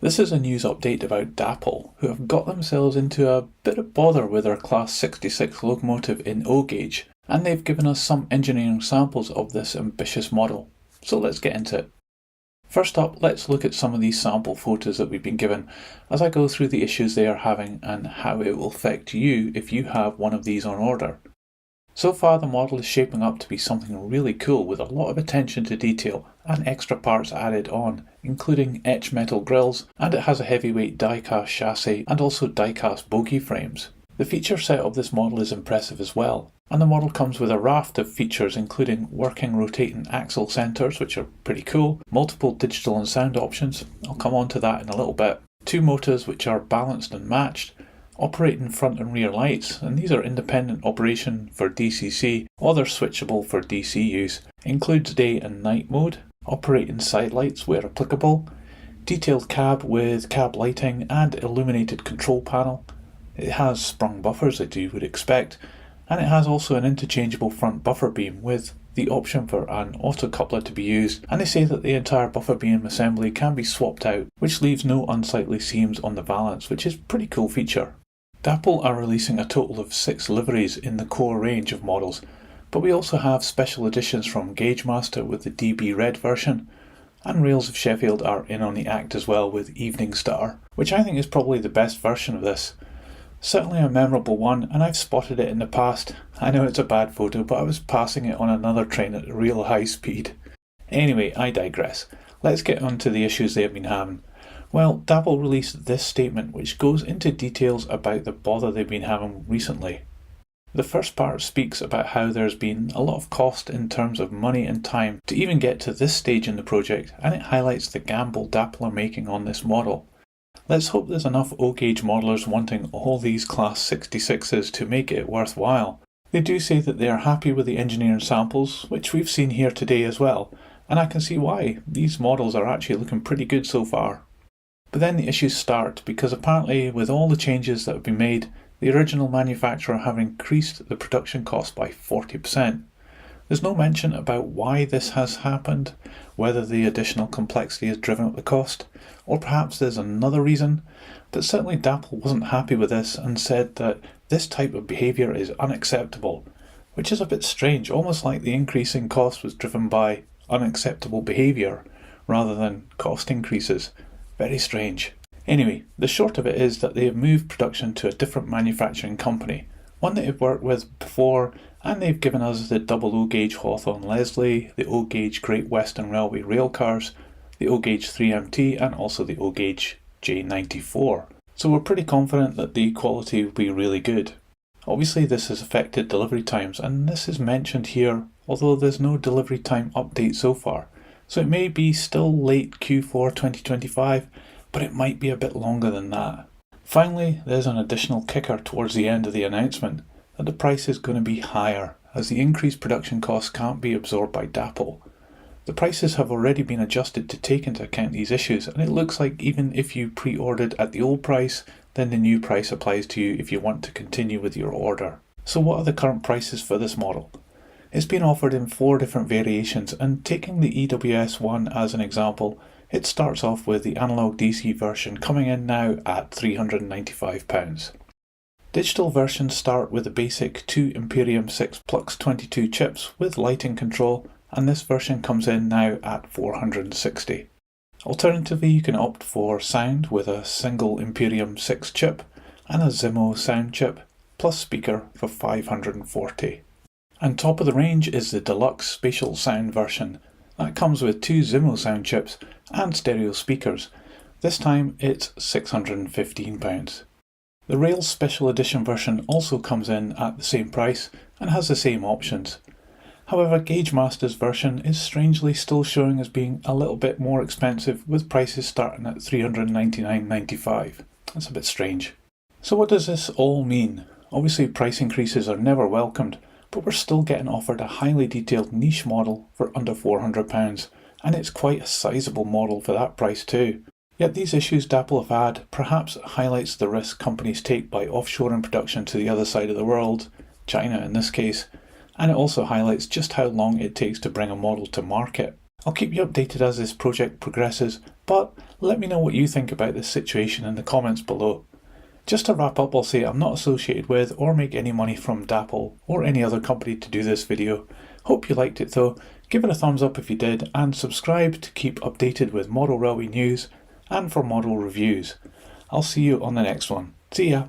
This is a news update about Dapol, who have got themselves into a bit of bother with their Class 66 locomotive in O gauge, and they've given us some engineering samples of this ambitious model. So let's get into it. First up, let's look at some of these sample photos that we've been given as I go through the issues they are having and how it will affect you if you have one of these on order. So far the model is shaping up to be something really cool with a lot of attention to detail and extra parts added on, including etched metal grills, and it has a heavyweight die-cast chassis and also die-cast bogie frames. The feature set of this model is impressive as well, and the model comes with a raft of features including working rotating axle centres, which are pretty cool, multiple digital and sound options, I'll come on to that in a little bit, 2 motors which are balanced and matched, operating front and rear lights, and these are independent operation for DCC, or they're switchable for DC use, includes day and night mode, operating side lights where applicable, detailed cab with cab lighting and illuminated control panel. It has sprung buffers as you would expect, and it has also an interchangeable front buffer beam with the option for an auto coupler to be used, and they say that the entire buffer beam assembly can be swapped out, which leaves no unsightly seams on the valance, which is a pretty cool feature. Dapol are releasing a total of 6 liveries in the core range of models, but we also have special editions from Gagemaster with the DB Red version, and Rails of Sheffield are in on the act as well with Evening Star, which I think is probably the best version of this. Certainly a memorable one, and I've spotted it in the past. I know it's a bad photo, but I was passing it on another train at real high speed. Anyway, I digress. Let's get on to the issues they have been having. Well, Dapol released this statement which goes into details about the bother they've been having recently. The first part speaks about how there's been a lot of cost in terms of money and time to even get to this stage in the project, and it highlights the gamble Dapol are making on this model. Let's hope there's enough O-gauge modelers wanting all these Class 66s to make it worthwhile. They do say that they are happy with the engineering samples, which we've seen here today as well, and I can see why. These models are actually looking pretty good so far. But then the issues start, because apparently with all the changes that have been made, the original manufacturer have increased the production cost by 40%. There's no mention about why this has happened, whether the additional complexity has driven up the cost, or perhaps there's another reason, but certainly Dapol wasn't happy with this and said that this type of behaviour is unacceptable, which is a bit strange, almost like the increase in cost was driven by unacceptable behaviour rather than cost increases. Very strange. Anyway, the short of it is that they have moved production to a different manufacturing company, one that they've worked with before, and they've given us the double O-gauge Hawthorne Leslie, the O-gauge Great Western Railway railcars, the O-gauge 3MT, and also the O-gauge J94. So we're pretty confident that the quality will be really good. Obviously this has affected delivery times, and this is mentioned here, although there's no delivery time update so far. So it may be still late Q4 2025, but it might be a bit longer than that. Finally, there's an additional kicker towards the end of the announcement, that the price is going to be higher, as the increased production costs can't be absorbed by Dapol. The prices have already been adjusted to take into account these issues, and it looks like even if you pre-ordered at the old price, then the new price applies to you if you want to continue with your order. So what are the current prices for this model? It's been offered in 4 different variations, and taking the EWS one as an example, it starts off with the analog DC version coming in now at £395. Digital versions start with the basic 2 Imperium 6 Plux 22 chips with lighting control, and this version comes in now at £460. Alternatively, you can opt for sound with a single Imperium 6 chip and a Zimo sound chip plus speaker for £540. And top of the range is the deluxe spatial sound version. That comes with 2 Zimo sound chips and stereo speakers. This time it's £615. The Rails Special Edition version also comes in at the same price and has the same options. However, Gagemaster's version is strangely still showing as being a little bit more expensive, with prices starting at £399.95. That's a bit strange. So what does this all mean? Obviously price increases are never welcomed, but we're still getting offered a highly detailed niche model for under £400, and it's quite a sizable model for that price too. Yet these issues Dapol have had perhaps highlights the risk companies take by offshoring production to the other side of the world, China in this case, and it also highlights just how long it takes to bring a model to market. I'll keep you updated as this project progresses, But let me know what you think about this situation in the comments below. Just to wrap up, I'll say I'm not associated with or make any money from Dapol or any other company to do this video. Hope you liked it though, give it a thumbs up if you did, and subscribe to keep updated with model railway news and for model reviews. I'll see you on the next one. See ya!